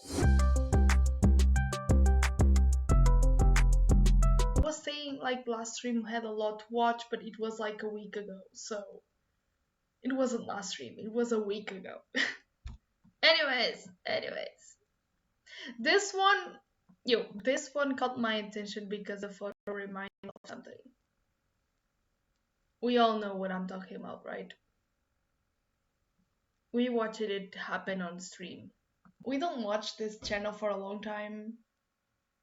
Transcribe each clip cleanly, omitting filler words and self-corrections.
I was saying like last stream had a lot to watch, but it was like a week ago, so it wasn't last stream, it was a week ago. anyways, this one, this one caught my attention because the photo reminded me of something. We all know what I'm talking about, right? We watched it happen on stream. We don't watch this channel for a long time,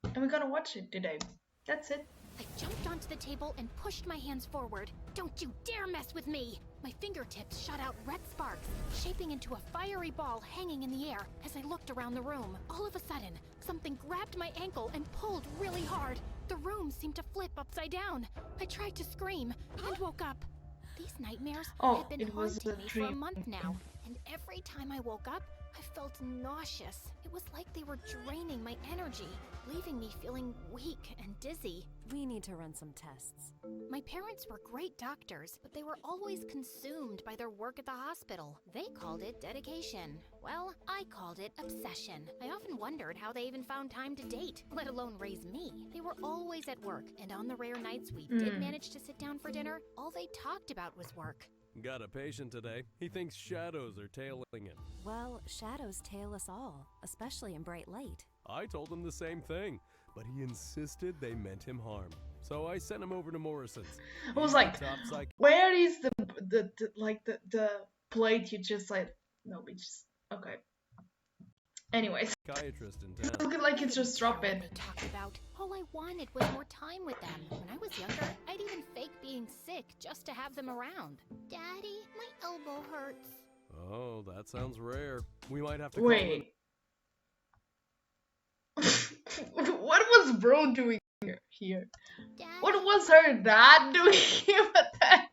and we're gonna watch it today. That's it. I jumped onto the table and pushed my hands forward. Don't you dare mess with me! My fingertips shot out red sparks, shaping into a fiery ball hanging in the air as I looked around the room. All of a sudden, something grabbed my ankle and pulled really hard. The room seemed to flip upside down. I tried to scream and woke up. These nightmares had been it was haunting a me for a dream. month now, and every time I woke up, I felt nauseous. It was like they were draining my energy, leaving me feeling weak and dizzy. We need to run some tests. My parents were great doctors, but they were always consumed by their work at the hospital. They called it dedication. Well, I called it obsession. I often wondered how they even found time to date, let alone raise me. They were always at work, and on the rare nights we did manage to sit down for dinner, all they talked about was work. Got a patient today. He thinks shadows are tailing him. Well, shadows tail us all, especially in bright light. I told him the same thing, but he insisted they meant him harm. So I sent him over to Morrison's. I was He's like, the top where is the plate you just like? No, we just okay. Anyways, psychiatrist in it's town. looking like it's just drop What it. they talked about. All I wanted was more time with them. When I was younger, I'd even fake being sick just to have them around. Daddy, my elbow hurts. Oh, that sounds rare. We might have to call in. Wait. What was bro doing here? Daddy. What was her dad doing here? What the heck?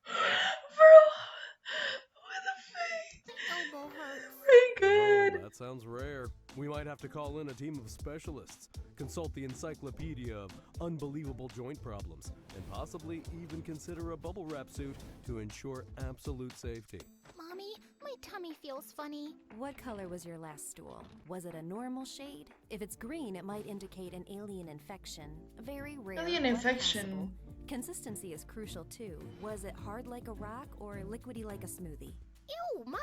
Bro, what the fuck? My elbow hurts. Very Oh, good. that sounds rare. We might have to call in a team of specialists, consult the encyclopedia of unbelievable joint problems, and possibly even consider a bubble wrap suit to ensure absolute safety. Mommy, my tummy feels funny. What color was your last stool? Was it a normal shade? If it's green, it might indicate an alien infection. Very rare. Alien but infection. possible. Consistency is crucial too. Was it hard like a rock or liquidy like a smoothie? Ew, Mom!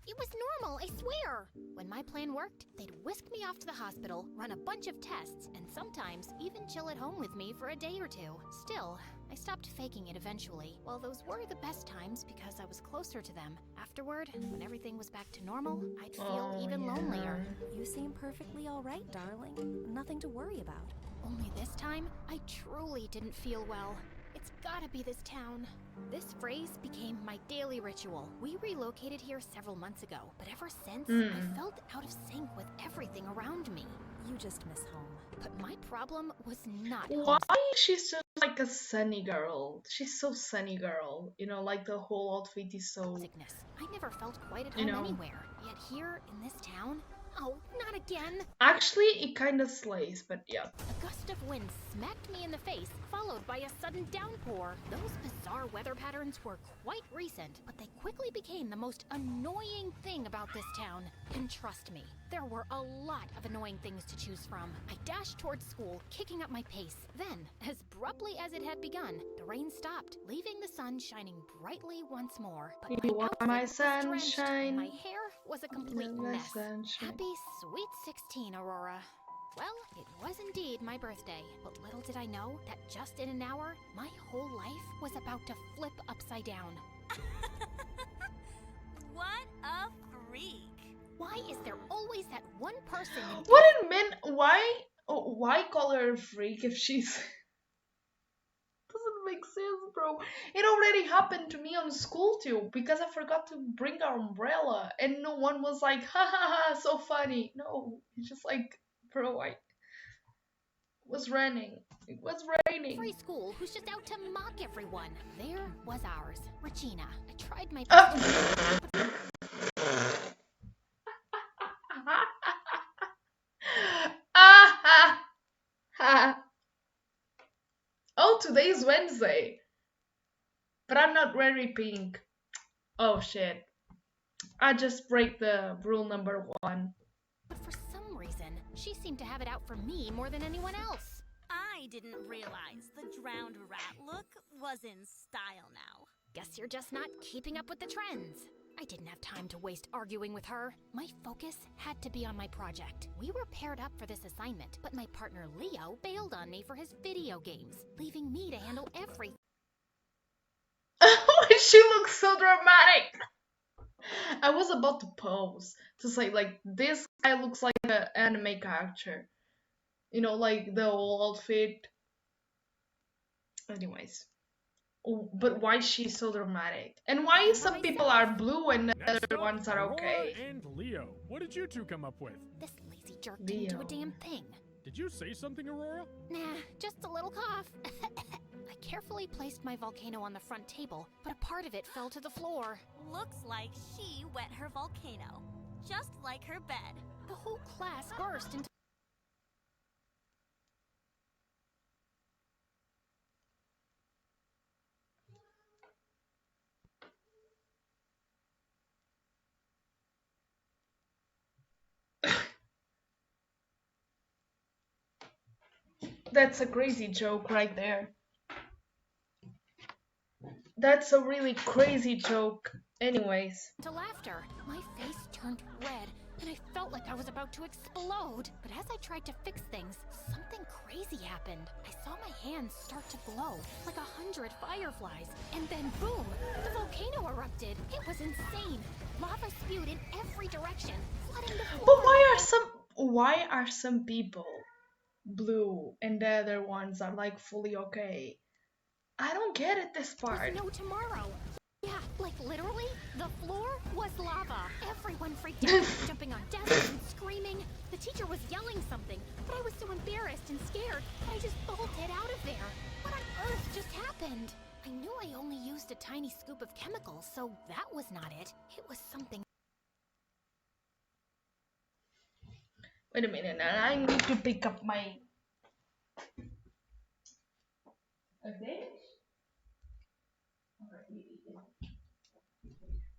It was normal, I swear! When my plan worked, they'd whisk me off to the hospital, run a bunch of tests, and sometimes even chill at home with me for a day or two. Still, I stopped faking it eventually. While those were the best times because I was closer to them, afterward, when everything was back to normal, I'd feel even lonelier. You seem perfectly all right, darling. Nothing to worry about. Only this time, I truly didn't feel well. It's gotta be this town. This phrase became my daily ritual. We relocated here several months ago, but ever since, I felt out of sync with everything around me. You just miss home. But my problem was not Why is she so like a sunny girl? She's so sunny girl. You know, like the whole outfit is so. homesickness. I never felt quite at You home know. anywhere. Yet here, in this town, oh, not again! Actually, it kind of slays, but yeah. A gust of wind smacked me in the face, followed by a sudden downpour. Those bizarre weather patterns were quite recent, but they quickly became the most annoying thing about this town. And trust me, there were a lot of annoying things to choose from. I dashed towards school, kicking up my pace. Then, as abruptly as it had begun, the rain stopped, leaving the sun shining brightly once more. But You my are my outfit was drenched, and sunshine. my hair was a complete My mess. sunshine. Happy sweet 16, Aurora. Well, it was indeed my birthday, but little did I know that just in an hour, my whole life was about to flip upside down. What a freak! Why is there always that one person in What it meant? Why call her a freak if she's? Doesn't make sense, bro. It already happened to me on school too because I forgot to bring our umbrella and no one was like, ha ha ha, so funny. No, it's just like, bro, I was raining. It was raining. free school who's just out to mock everyone? There was ours, Regina. I tried my Uh, best. Ah, ha, ha. Oh, today's Wednesday. But I'm not wearing pink. Oh shit. I just break the rule number 1. But for some reason, she seemed to have it out for me more than anyone else. I didn't realize the drowned rat look was in style now. Guess you're just not keeping up with the trends. I didn't have time to waste arguing with her. My focus had to be on my project. We were paired up for this assignment, but my partner Leo bailed on me for his video games, leaving me to handle everything. She looks so dramatic. I was about to pose to say, like, this guy looks like an anime character. You know, like the whole outfit. Anyways. But why is she so dramatic? And why some people are blue and the Next other up, ones are Aurora okay? and Leo. What did you two come up with? This lazy jerk didn't do a Leo. damn thing. Did you say something, Aurora? Nah, just a little cough. I carefully placed my volcano on the front table, but a part of it fell to the floor. Looks like she wet her volcano, just like her bed. The whole class burst into That's a crazy joke right there. That's a really crazy joke. Anyways. laughter. My face turned red, and I felt like I was about to explode. But as I tried to fix things, something crazy happened. I saw my hands start to glow, like 100 fireflies. And then boom, the volcano erupted. It was insane. Lava spewed in every direction, flooding the floor. But why are some people blue and the other ones are like fully okay? I don't get it this There part. was no tomorrow. Yeah, like literally, the floor was lava. Everyone freaked out, jumping on desks and screaming. The teacher was yelling something, but I was so embarrassed and scared that I just bolted out of there. What on earth just happened? I knew I only used a tiny scoop of chemicals, so that was not it. It was something. Wait a minute, I need to pick up my... Okay.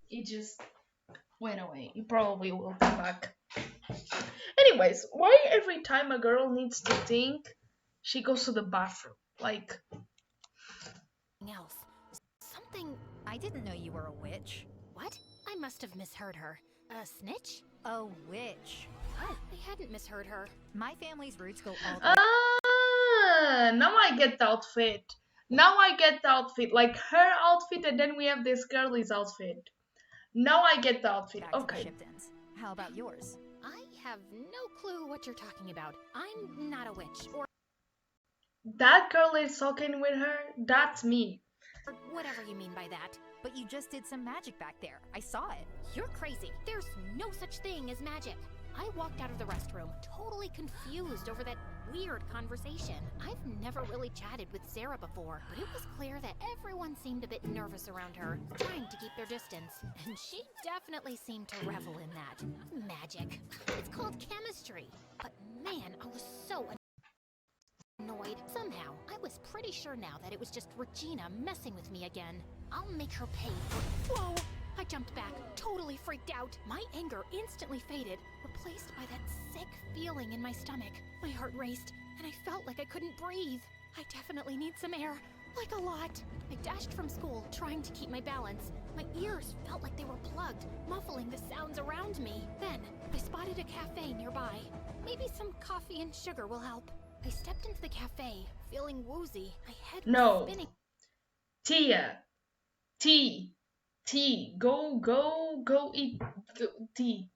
It just went away. It probably will come back. Anyways, why every time a girl needs to think, she goes to the bathroom? Like, Else. Something. I didn't know you were a witch. What? I must have misheard her. A snitch? A witch. Oh, I hadn't misheard her. My family's roots go all the way. now I get the outfit. Now I get the outfit. Like her outfit, and then we have this girlie's outfit. Now I get the outfit. Back to the Okay. Shiptons. How about yours? I have no clue what you're talking about. I'm not a witch, or That girl is talking with her. That's me. whatever you mean by that. But you just did some magic back there. I saw it. You're crazy. There's no such thing as magic. I walked out of the restroom, totally confused over that weird conversation. I've never really chatted with Sarah before, but it was clear that everyone seemed a bit nervous around her, trying to keep their distance. And she definitely seemed to revel in that. Magic. It's called chemistry. But man, I was so annoyed. Somehow, I was pretty sure now that it was just Regina messing with me again. I'll make her pay for... Whoa! I jumped back, totally freaked out. My anger instantly faded, replaced by that sick feeling in my stomach. My heart raced, and I felt like I couldn't breathe. I definitely need some air, like a lot. I dashed from school, trying to keep my balance. My ears felt like they were plugged, muffling the sounds around me. Then, I spotted a cafe nearby. Maybe some coffee and sugar will help. I stepped into the cafe, feeling woozy. My head was No. spinning. Tia. Tea. Go eat tea.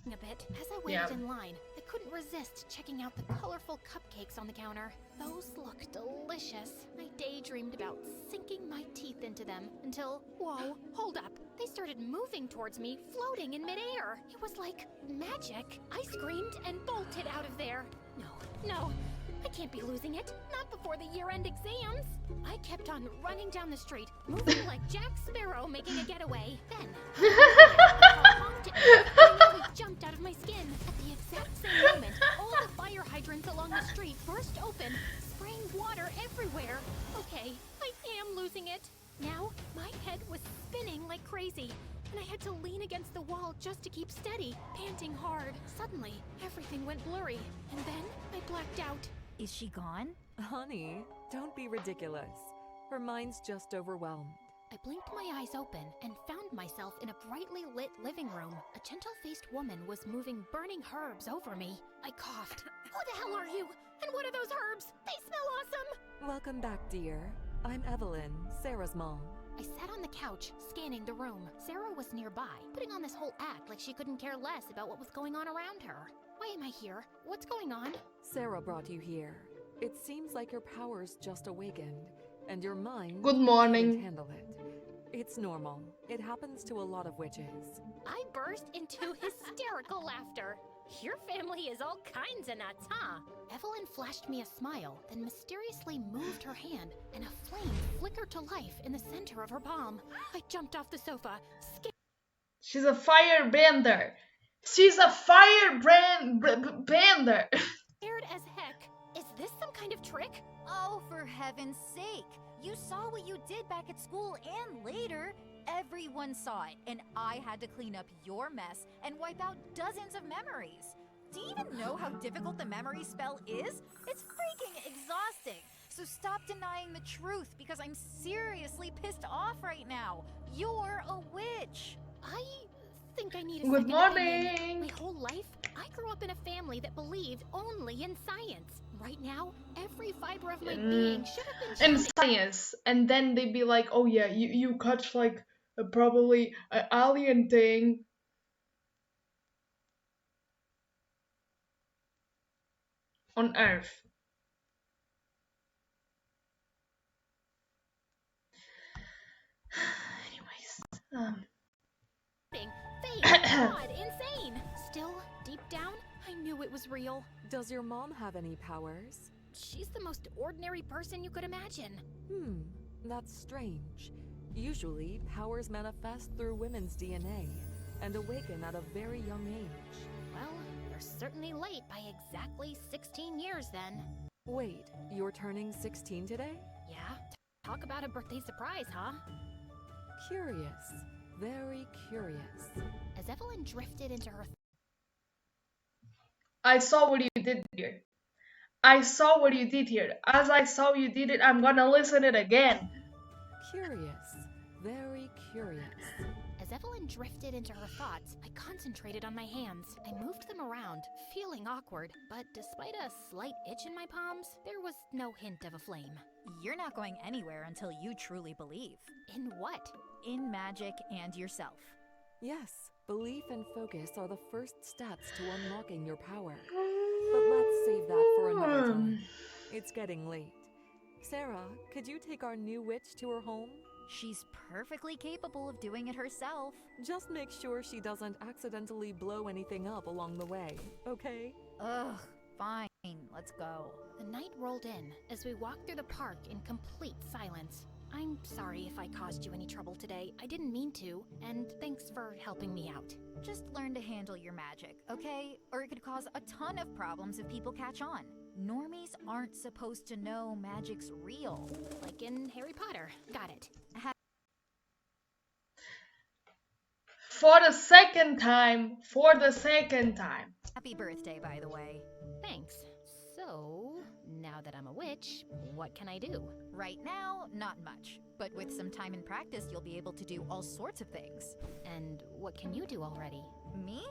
A bit. As I waited Yeah. in line, I couldn't resist checking out the colorful cupcakes on the counter. Those looked delicious. I daydreamed about sinking my teeth into them until, whoa, hold up. They started moving towards me, floating in midair. It was like magic. I screamed and bolted out of there. No, I can't be losing it. Not before the year-end exams. I kept on running down the street, moving like Jack Sparrow making a getaway. Then, I honked at me. I nearly jumped out of my skin. At the exact same moment, all the fire hydrants along the street burst open, spraying water everywhere. Okay, I am losing it. Now, my head was spinning like crazy, and I had to lean against the wall just to keep steady, panting hard. Suddenly, everything went blurry, and then I blacked out. Is she gone? Honey, don't be ridiculous. Her mind's just overwhelmed. I blinked my eyes open and found myself in a brightly lit living room. A gentle-faced woman was moving burning herbs over me. I coughed. Who the hell are you? And what are those herbs? They smell awesome! Welcome back, dear. I'm Evelyn, Sarah's mom. I sat on the couch, scanning the room. Sarah was nearby, putting on this whole act like she couldn't care less about what was going on around her. Why am I here? What's going on? Sarah brought you here. It seems like your powers just awakened, and your mind Good couldn't morning. handle it. It's normal. It happens to a lot of witches. I burst into hysterical laughter. Your family is all kinds of nuts, huh? Evelyn flashed me a smile, then mysteriously moved her hand, and a flame flickered to life in the center of her palm. I jumped off the sofa, She's a firebender. She's a firebender. scared as heck. Is this some kind of trick? Oh, for heaven's sake. You saw what you did back at school and later. Everyone saw it, and I had to clean up your mess and wipe out dozens of memories. Do you even know how difficult the memory spell is? It's freaking exhausting. So stop denying the truth because I'm seriously pissed off right now. You're a witch. I think I need a Good second morning. opinion. My whole life, I grew up in a family that believed only in science. Right now, every fiber of my being should have been And shouting. science. And then they'd be like, oh yeah, you catch like probably an alien thing. On Earth. Anyways. Fake, God, insane. Still, deep down, I knew it was real. Does your mom have any powers? She's the most ordinary person you could imagine. That's strange. Usually, powers manifest through women's DNA and awaken at a very young age. Well, you're certainly late by exactly 16 years then. Wait, you're turning 16 today? Yeah? Talk about a birthday surprise, huh? Curious. Very curious. As Evelyn drifted into her I saw what you did here. I saw what you did here. As I saw you did it, I'm gonna listen it again. Curious. Very curious. As Evelyn drifted into her thoughts, I concentrated on my hands. I moved them around, feeling awkward, but despite a slight itch in my palms, there was no hint of a flame. You're not going anywhere until you truly believe. In what? In magic and yourself. Yes, belief and focus are the first steps to unlocking your power. But let's save that for another time. It's getting late. Sarah, could you take our new witch to her home? She's perfectly capable of doing it herself. Just make sure she doesn't accidentally blow anything up along the way, okay? Ugh, fine. Let's go. The night rolled in as we walked through the park in complete silence. I'm sorry if I caused you any trouble today. I didn't mean to, and thanks for helping me out. Just learn to handle your magic, okay? Or it could cause a ton of problems if people catch on. Normies aren't supposed to know magic's real. Like in Harry Potter. Got it. For the second time. Happy birthday, by the way. Thanks. So, now that I'm a witch, what can I do? Right now, not much. But with some time and practice, you'll be able to do all sorts of things. And what can you do already? Me?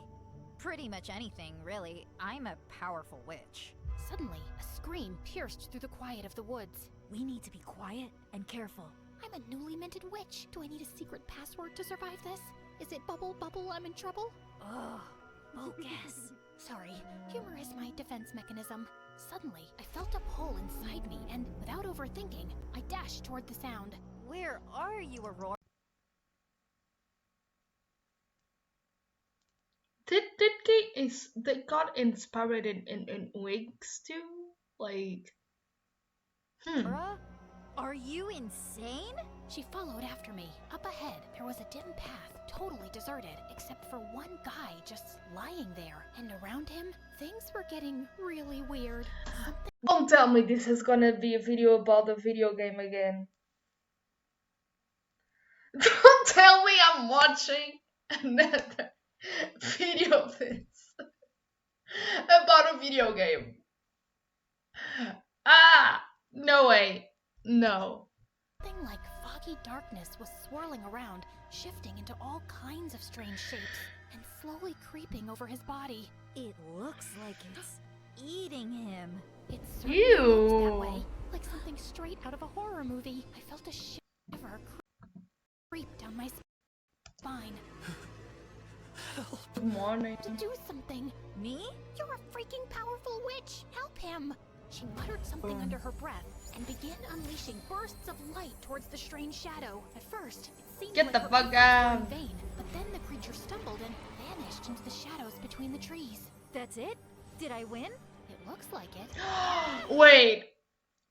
Pretty much anything, really. I'm a powerful witch. Suddenly, a scream pierced through the quiet of the woods. We need to be quiet and careful. I'm a newly minted witch. Do I need a secret password to survive this? Is it bubble bubble I'm in trouble? Ugh, focus. Sorry, humor is my defense mechanism. Suddenly, I felt a pull inside me, and without overthinking, I dashed toward the sound. Where are you, Aurora? They got inspired in wigs too? Like, Aurora? Are you insane? She followed after me. Up ahead, there was a dim path, totally deserted, except for one guy just lying there. And around him, things were getting really weird. Don't tell me this is gonna be a video about the video game again. Don't tell me I'm watching another video of this about a video game. Ah, no way. No. Something like foggy darkness was swirling around, shifting into all kinds of strange shapes, and slowly creeping over his body. It looks like it's eating him. It certainly looked that Ew. way, like something straight out of a horror movie. I felt a shiver creep down my spine. Good morning. To do something. Me? You're a freaking powerful witch. Help him. She muttered something under her breath and began unleashing bursts of light towards the strange shadow. At first, it seemed Get like the her fuck efforts were out. in vain, but then the creature stumbled and vanished into the shadows between the trees. That's it? Did I win? It looks like it.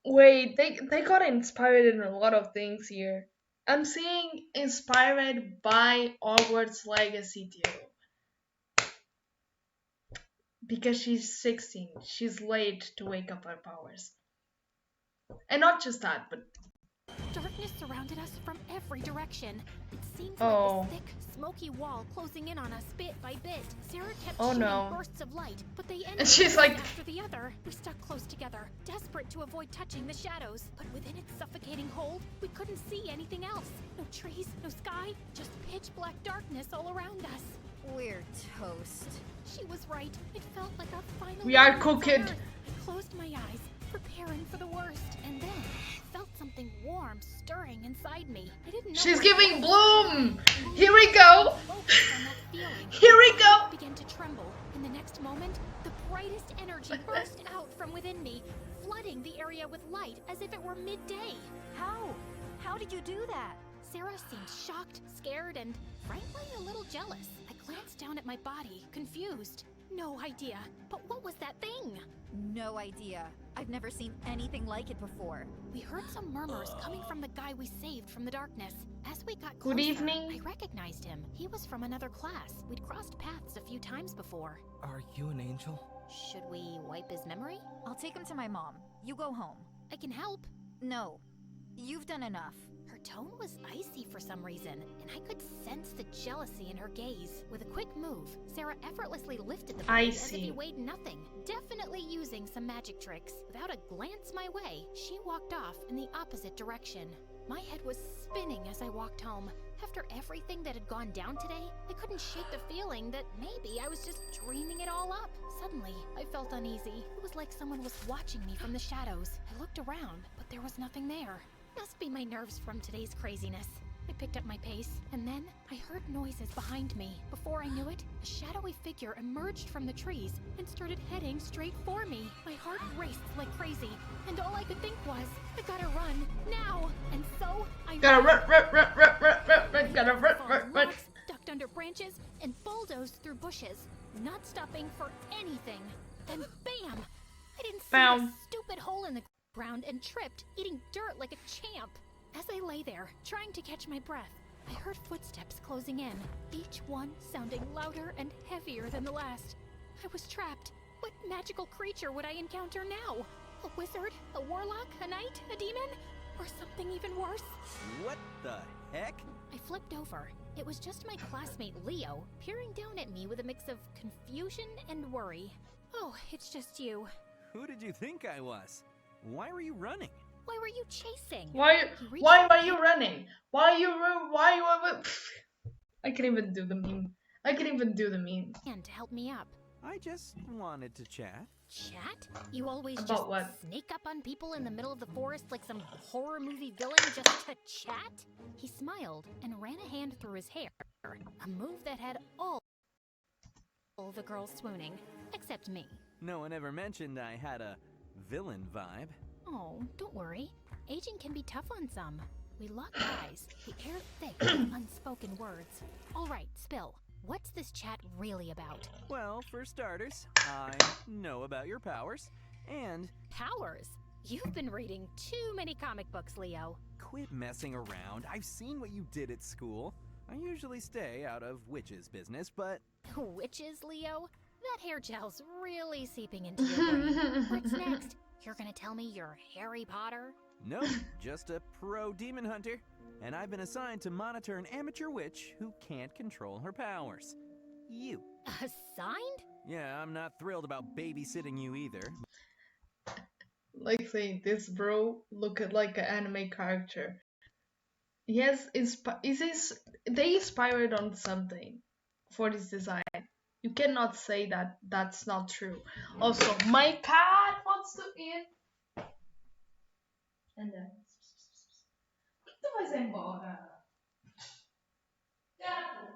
Wait, they got inspired in a lot of things here. I'm seeing inspired by Hogwarts Legacy too. Because she's 16, she's late to wake up her powers. And not just that, but Darkness surrounded us from every direction. It seemed Oh. like this thick, smoky wall closing in on us bit by bit. Sarah kept Oh, shooting no. bursts of light, but they ended And she's one like- after the other. We stuck close together, desperate to avoid touching the shadows. But within its suffocating hold, we couldn't see anything else. No trees, no sky, just pitch black darkness all around us. We're toast. She was right. It felt like our final We are moments on cooked. Earth. I closed my eyes, preparing for the worst, and then felt something warm stirring inside me. I didn't know she's what giving it was. bloom. Here we go. Focused on that feeling. Here we go. I began to tremble. In the next moment, the brightest energy burst out from within me, flooding the area with light as if it were midday. How? How did you do that? Sarah seemed shocked, scared, and frankly a little jealous. I glanced down at my body, confused. No idea. But what was that thing? No idea. I've never seen anything like it before. We heard some murmurs coming from the guy we saved from the darkness. As we got Good closer, evening. I recognized him. He was from another class. We'd crossed paths a few times before. Are you an angel? Should we wipe his memory? I'll take him to my mom. You go home. I can help. No. You've done enough. Her tone was icy for some reason, and I could sense the jealousy in her gaze. With a quick move, Sarah effortlessly lifted the blade as if he Icy. weighed nothing, definitely using some magic tricks. Without a glance my way, she walked off in the opposite direction. My head was spinning as I walked home. After everything that had gone down today, I couldn't shake the feeling that maybe I was just dreaming it all up. Suddenly, I felt uneasy. It was like someone was watching me from the shadows. I looked around, but there was nothing there. Must be my nerves from today's craziness. I picked up my pace, and then I heard noises behind me. Before I knew it, a shadowy figure emerged from the trees and started heading straight for me. My heart raced like crazy, and all I could think was, I gotta run, now! And so, I Gotta ran. run. Gotta run. Fallen logs, ducked under branches, and bulldozed through bushes, not stopping for anything. Then bam! I didn't see Bam. the stupid hole in the ground and tripped, eating dirt like a champ. As I lay there, trying to catch my breath, I heard footsteps closing in, each one sounding louder and heavier than the last. I was trapped. What magical creature would I encounter now? A wizard? A warlock? A knight? A demon? Or something even worse? What the heck? I flipped over. It was just my classmate Leo, peering down at me with a mix of confusion and worry. Oh, it's just you. Who did you think I was? Why were you running? Why were you chasing? Why He reached are out you running? I can't even do the meme. his hand to help me up. I just wanted to chat. Chat? You always About just what? sneak up on people in the middle of the forest like some horror movie villain just to chat? He smiled and ran a hand through his hair, a move that had all the girls swooning, except me. No one ever mentioned I had a villain vibe. Oh, don't worry. Aging can be tough on some. We locked eyes, the air thick with unspoken words. All right, spill. What's this chat really about? Well, for starters, I know about your powers, and Powers? You've been reading too many comic books, Leo. quit messing around. I've seen what you did at school. I usually stay out of witches' business, but Witches, Leo? That hair gel's really seeping into your brain. What's next? You're gonna tell me you're Harry Potter? Nope, just a pro demon hunter. And I've been assigned to monitor an amateur witch who can't control her powers. You. Assigned? Yeah, I'm not thrilled about babysitting you either. Like saying this bro look at like an anime character. Yes, they inspired on something for this design. You cannot say that that's not true. Also, my cat wants to eat. And then. O que tu vais embora? Gato.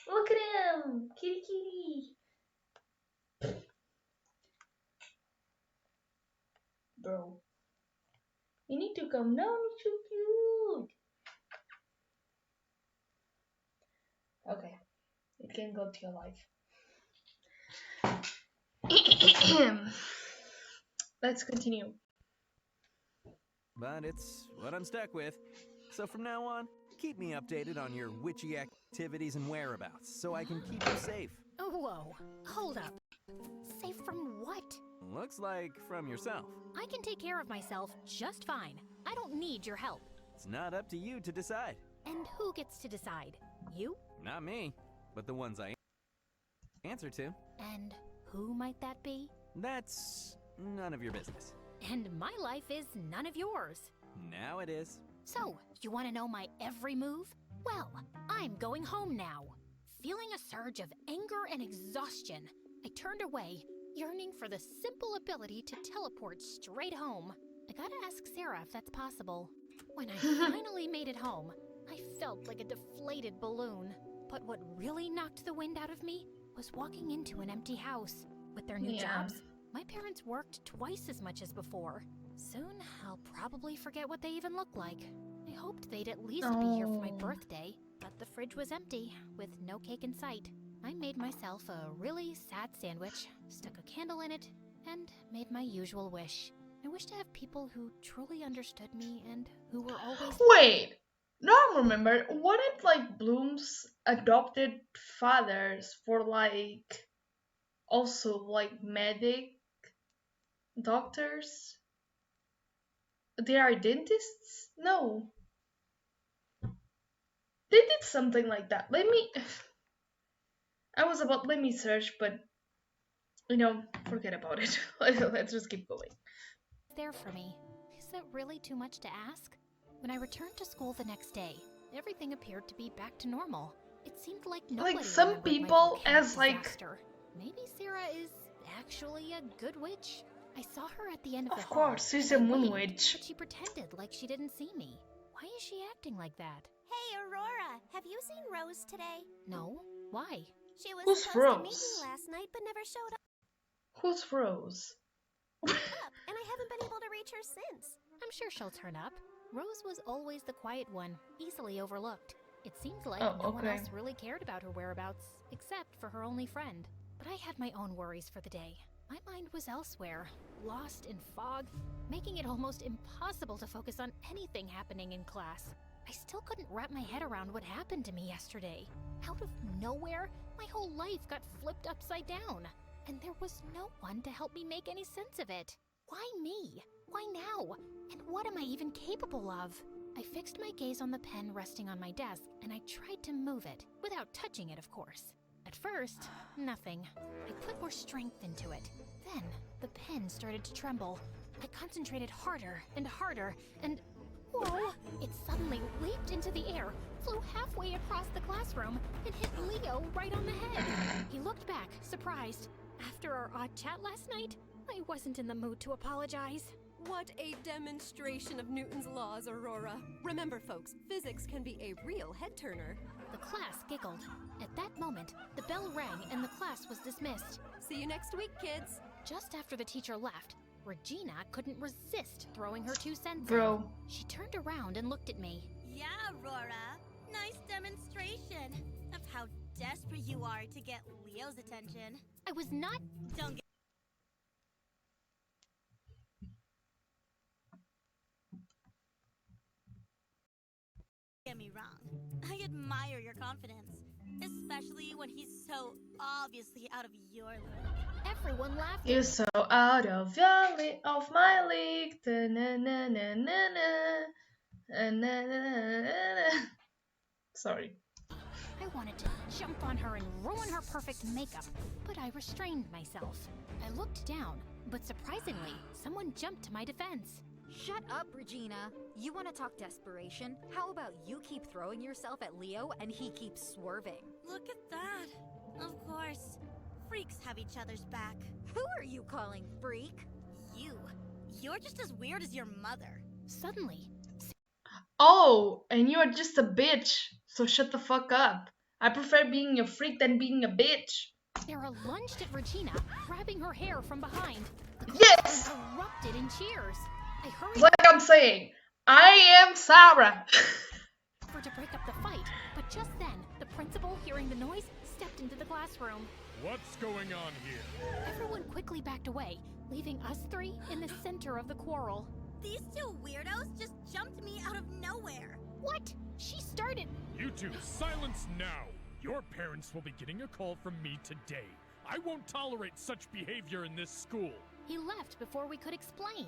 Look at him! Kitty kitty! Bro. You need to come down, it's so cute! Okay. You can go to your life. Let's continue. But it's what I'm stuck with. So from now on, keep me updated on your witchy activities and whereabouts so I can keep you safe. Oh, whoa. Hold up. Safe from what? Looks like from yourself. I can take care of myself just fine. I don't need your help. It's not up to you to decide. And who gets to decide? You? Not me, but the ones I answer to. And who might that be? That's none of your business. And my life is none of yours. Now it is. So, you want to know my every move? Well, I'm going home now. Feeling a surge of anger and exhaustion, I turned away, yearning for the simple ability to teleport straight home. I gotta ask Sarah if that's possible. When I finally made it home, I felt like a deflated balloon. But what really knocked the wind out of me was walking into an empty house. With their new jobs, my parents worked twice as much as before. Soon, I'll probably forget what they even look like. I hoped they'd at least be here for my birthday, but the fridge was empty, with no cake in sight. I made myself a really sad sandwich, stuck a candle in it, and made my usual wish. I wish to have people who truly understood me and who were always— Wait! Now I remember, what if like Bloom's adopted fathers for like also like medic doctors? They are dentists? No. They did something like that. Let me search, but forget about it. Let's just keep going. there for me. Is that really too much to ask? When I returned to school the next day, everything appeared to be back to normal. It seemed like nobody Like some remembered my people volcanic as like disaster. Maybe Sarah is actually a good witch. I saw her at the end of the of hall. course she's and a I moon waved, witch. But she pretended like she didn't see me. Why is she acting like that? Hey, Aurora, have you seen Rose today? No. Why? She was Who's supposed to meet Rose? me last night, but never showed Who's Rose? up, and I haven't been able to reach her since. I'm sure she'll turn up. Rose was always the quiet one, easily overlooked. It seemed like Oh, no one okay. else really cared about her whereabouts, except for her only friend. But I had my own worries for the day. My mind was elsewhere, lost in fog, making it almost impossible to focus on anything happening in class. I still couldn't wrap my head around what happened to me yesterday. Out of nowhere, my whole life got flipped upside down, and there was no one to help me make any sense of it. Why me? Why now? And what am I even capable of? I fixed my gaze on the pen resting on my desk, and I tried to move it, without touching it, of course. At first, nothing. I put more strength into it. Then, the pen started to tremble. I concentrated harder, and whoa! It suddenly leaped into the air, flew halfway across the classroom, and hit Leo right on the head. He looked back, surprised. After our odd chat last night, I wasn't in the mood to apologize. What a demonstration of Newton's laws, Aurora. Remember, folks, physics can be a real head-turner. The class giggled. At that moment, the bell rang and the class was dismissed. See you next week, kids. Just after the teacher left, Regina couldn't resist throwing her 2 cents Bro. in. She turned around and looked at me. Yeah, Aurora. Nice demonstration of how desperate you are to get Leo's attention. I was not... Don't get me wrong. I admire your confidence, especially when he's so obviously out of your league. Everyone laughed. You're so out of your league, of my league. Sorry. I wanted to jump on her and ruin her perfect makeup, but I restrained myself. I looked down, but surprisingly, someone jumped to my defense. Shut up, Regina. You want to talk desperation? How about you keep throwing yourself at Leo and he keeps swerving? Look at that. Of course. Freaks have each other's back. Who are you calling freak? You. You're just as weird as your mother. Suddenly, Oh, and you're just a bitch. So shut the fuck up. I prefer being a freak than being a bitch. Sarah lunged at Regina, grabbing her hair from behind. The Yes! class erupted in cheers. I hurried Like I'm saying, I am Sarah. over to break up the fight, but just then, the principal, hearing the noise, stepped into the classroom. What's going on here? Everyone quickly backed away, leaving us 3 in the center of the quarrel. These 2 weirdos just jumped me out of nowhere. What? She started... You two, silence now! Your parents will be getting a call from me today. I won't tolerate such behavior in this school. He left before we could explain.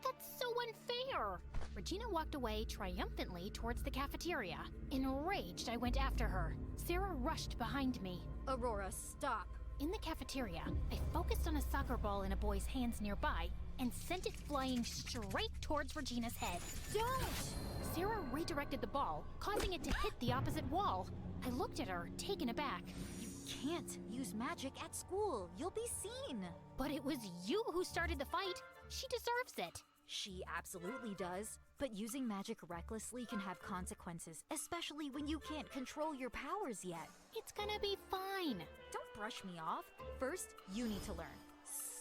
That's so unfair! Regina walked away triumphantly towards the cafeteria. Enraged, I went after her. Sarah rushed behind me. Aurora, stop. In the cafeteria, I focused on a soccer ball in a boy's hands nearby and sent it flying straight towards Regina's head. Don't! Sarah redirected the ball, causing it to hit the opposite wall. I looked at her, taken aback. You can't use magic at school. You'll be seen. But it was you who started the fight. She deserves it. She absolutely does. But using magic recklessly can have consequences, especially when you can't control your powers yet. It's gonna be fine. Don't brush me off. First, you need to learn.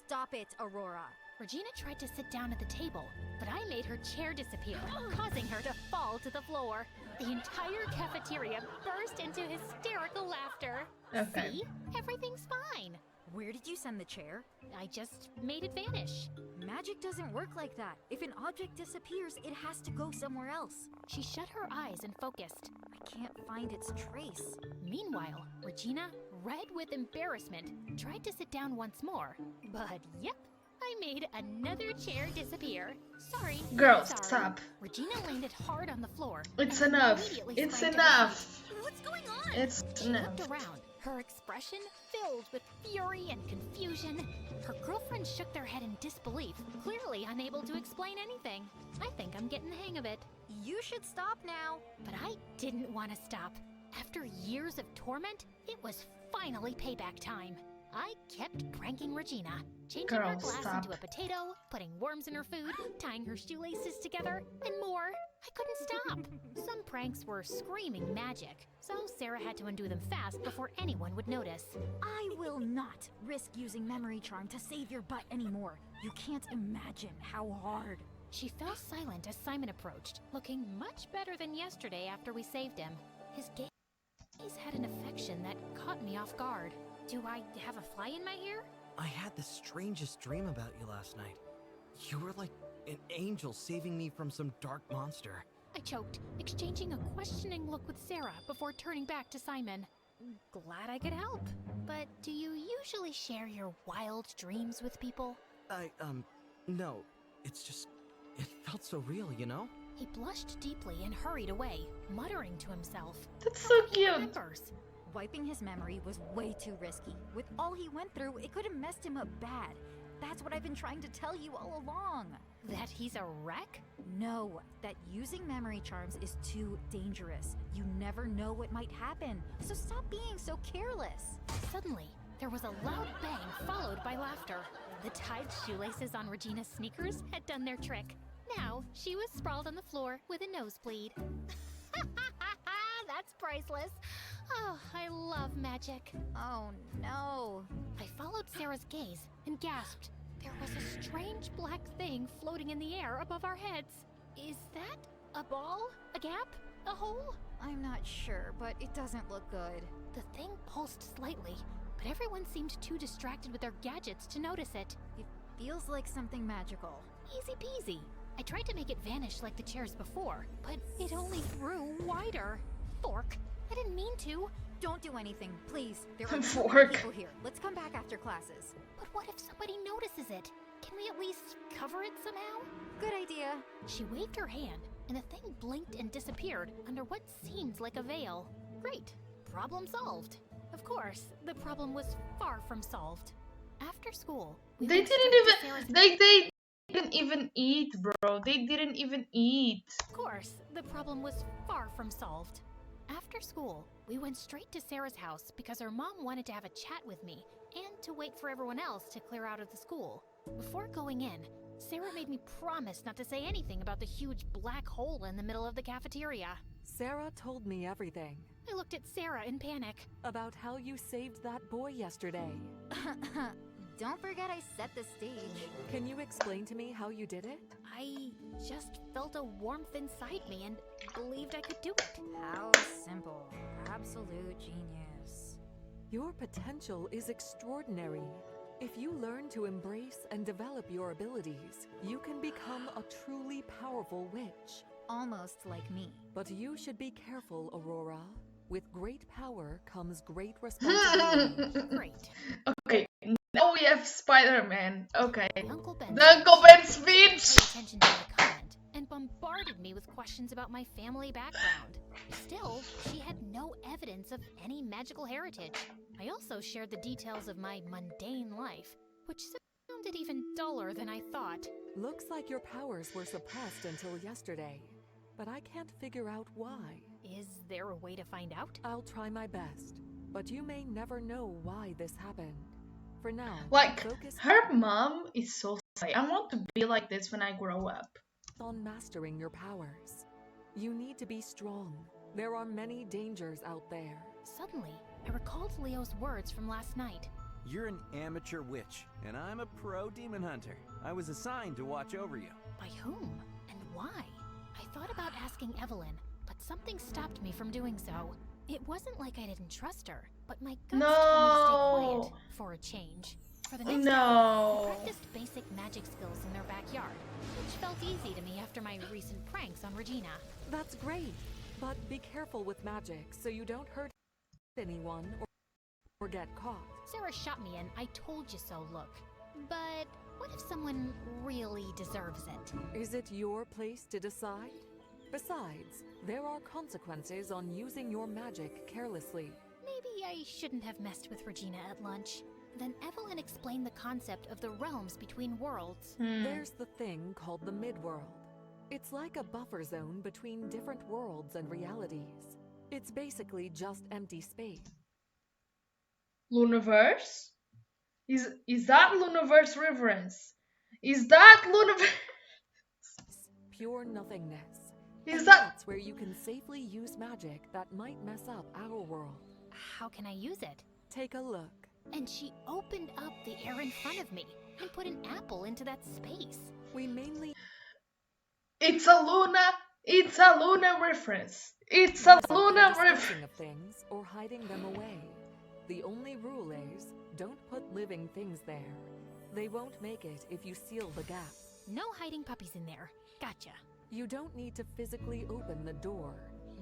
Stop it, Aurora. Regina tried to sit down at the table, but I made her chair disappear, causing her to fall to the floor. The entire cafeteria burst into hysterical laughter. Okay. See? Everything's fine. Where did you send the chair? I just made it vanish. Magic doesn't work like that. If an object disappears, it has to go somewhere else. She shut her eyes and focused. I can't find its trace. Meanwhile, Regina, red with embarrassment, tried to sit down once more. But yep, I made another chair disappear. Sorry. Girl, sorry. stop. Regina landed hard on the floor. It's and enough. immediately It's sprang to her enough. feet. What's going on? It's She enough. looked around, her expression filled with fury and confusion. Her girlfriends shook their head in disbelief, clearly unable to explain anything. I think I'm getting the hang of it. You should stop now. But I didn't want to stop. After years of torment, it was finally payback time. I kept pranking Regina, changing her Girl, glass stop. into a potato, putting worms in her food, tying her shoelaces together, and more. I couldn't stop. Some pranks were screaming magic, so Sarah had to undo them fast before anyone would notice. I will not risk using memory charm to save your butt anymore. You can't imagine how hard. She fell silent as Simon approached, looking much better than yesterday after we saved him. His gaze had an affection that caught me off guard. Do I have a fly in my ear? I had the strangest dream about you last night. You were like an angel saving me from some dark monster. I choked, exchanging a questioning look with Sarah before turning back to Simon. glad I could help. But do you usually share your wild dreams with people? No. It's just, it felt so real, you know? He blushed deeply and hurried away, muttering to himself. That's so cute. Remembers. Wiping his memory was way too risky. With all he went through, it could have messed him up bad. That's what I've been trying to tell you all along. That he's a wreck? No, that using memory charms is too dangerous. You never know what might happen, so stop being so careless. Suddenly, there was a loud bang followed by laughter. The tied shoelaces on Regina's sneakers had done their trick. Now, she was sprawled on the floor with a nosebleed. That's priceless. Oh, I love magic. Oh no. I followed Sarah's gaze and gasped. There was a strange black thing floating in the air above our heads. Is that a ball? A gap? A hole? I'm not sure, but it doesn't look good. The thing pulsed slightly, but everyone seemed too distracted with their gadgets to notice it. It feels like something magical. Easy peasy. I tried to make it vanish like the chairs before, but it only grew wider. Fork. I didn't mean to. Don't do anything, please. There are Fork. people here. Let's come back after classes. But what if somebody notices it? Can we at least cover it somehow? Good idea. She waved her hand, and the thing blinked and disappeared under what seemed like a veil. Great. Problem solved. Of course, the problem was far from solved. After school, we They went didn't straight to even. Sarah's- They didn't even eat, bro. They didn't even eat. Of course, the problem was far from solved. After school, we went straight to Sarah's house because her mom wanted to have a chat with me and to wait for everyone else to clear out of the school. Before going in, Sarah made me promise not to say anything about the huge black hole in the middle of the cafeteria. Sarah told me everything. I looked at Sarah in panic. About how you saved that boy yesterday. Don't forget I set the stage. Can you explain to me how you did it? I just felt a warmth inside me and believed I could do it. How simple. Absolute genius. Your potential is extraordinary. If you learn to embrace and develop your abilities, you can become a truly powerful witch. Almost like me. But you should be careful, Aurora. With great power comes great responsibility. Great. Okay, now we have Spider-Man. Okay. Uncle Ben. The Uncle Ben speech! Paid attention to my comment and bombarded me with questions about my family background. Still, she had no evidence of any magical heritage. I also shared the details of my mundane life, which sounded even duller than I thought. Looks like your powers were suppressed until yesterday, but I can't figure out why. Is there a way to find out? I'll try my best, but you may never know why this happened. For now, Like, focus her mom is so sly. I want to be like this when I grow up. on mastering your powers. You need to be strong. There are many dangers out there. Suddenly, I recalled Leo's words from last night. You're an amateur witch, and I'm a pro demon hunter. I was assigned to watch over you. By whom? And why? I thought about asking Evelyn, but something stopped me from doing so. It wasn't like I didn't trust her, but my guts told me to stay quiet for a change. For the next hour, we practiced basic magic skills in their backyard, which felt easy to me after my recent pranks on Regina. That's great, but be careful with magic so you don't hurt anyone or get caught. Sarah shot me an "I told you so" look. But what if someone really deserves it? Is it your place to decide? Besides, there are consequences on using your magic carelessly. Maybe I shouldn't have messed with Regina at lunch. Then Evelyn explained the concept of the realms between worlds. There's the thing called the midworld. It's like a buffer zone between different worlds and realities. It's basically just empty space. Luniverse? Is that Luniverse reference? Is that Luniverse? Pure nothingness. Is And that- that's where you can safely use magic that might mess up our world. How can I use it? Take a look. And she opened up the air in front of me and put an apple into that space. We mainly It's a Luna reference. It's a Luna reference. disposing of things or hiding them away. The only rule is, don't put living things there. They won't make it if you seal the gap. No hiding puppies in there. Gotcha. You don't need to physically open the door.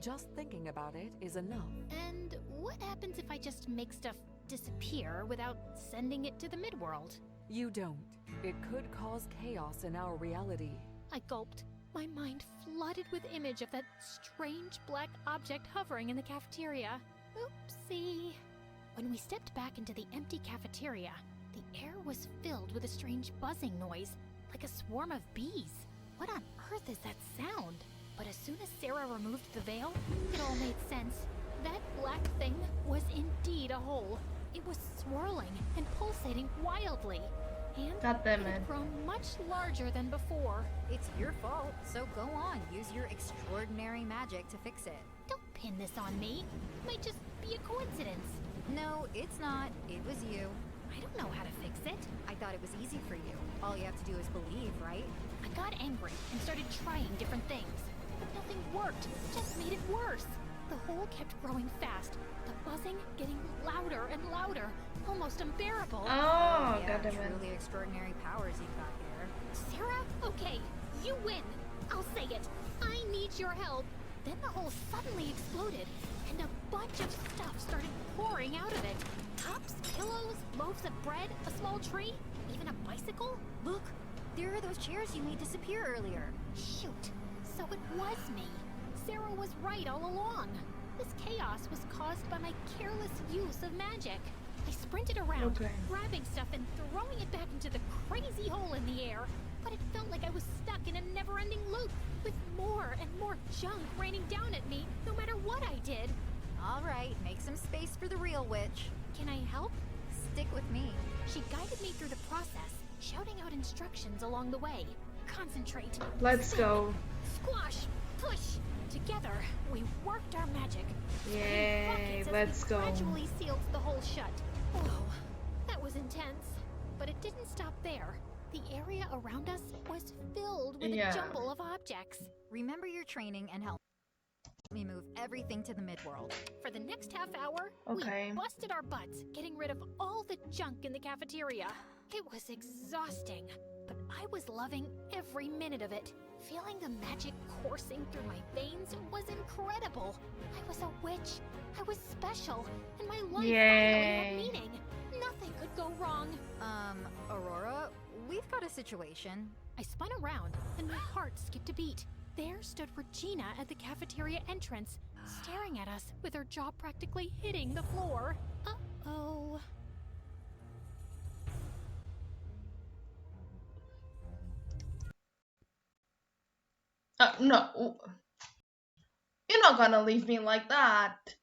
Just thinking about it is enough. And what happens if I just make stuff disappear without sending it to the midworld? You don't. It could cause chaos in our reality. I gulped, my mind flooded with image of that strange black object hovering in the cafeteria. Oopsie. When we stepped back into the empty cafeteria, the air was filled with a strange buzzing noise, like a swarm of bees. What on earth is that sound? But as soon as Sarah removed the veil, it all made sense. That black thing was indeed a hole. It was swirling and pulsating wildly. And God damn it it. had grown much larger than before. It's your fault, so go on. Use your extraordinary magic to fix it. Don't pin this on me. It might just be a coincidence. No, it's not. It was you. I don't know how to fix it. I thought it was easy for you. All you have to do is believe, right? I got angry and started trying different things. But nothing worked. It just made it worse. The hole kept growing fast. The buzzing getting louder and louder. Almost unbearable. Oh, yeah, goddammit. truly extraordinary powers you've got here. Sarah, okay, you win. I'll say it. I need your help. Then the hole suddenly exploded, and a bunch of stuff started pouring out of it. Cups, pillows, loaves of bread, a small tree, even a bicycle. Look, there are those chairs you made disappear earlier. Shoot, so it was me. Sarah was right all along. This chaos was caused by my careless use of magic. I sprinted around, grabbing stuff and throwing it back into the crazy hole in the air. But it felt like I was stuck in a never-ending loop, with more and more junk raining down at me, no matter what I did. All right, make some space for the real witch. Can I help? Stick with me. She guided me through the process, shouting out instructions along the way. Concentrate. Let's go. Squash. Push. Together, we worked our magic. Yay, let's go. Gradually sealed the hole shut. Whoa, that was intense. But it didn't stop there. The area around us was filled with a jumble of objects. Remember your training and help me move everything to the midworld. For the next half hour, we busted our butts, getting rid of all the junk in the cafeteria. It was exhausting, but I was loving every minute of it. Feeling the magic coursing through my veins was incredible. I was a witch, I was special, and my life finally had meaning. Nothing could go wrong. Aurora, we've got a situation. I spun around, and my heart skipped a beat. There stood Regina at the cafeteria entrance, staring at us with her jaw practically hitting the floor. Uh-oh. No. You're not gonna leave me like that.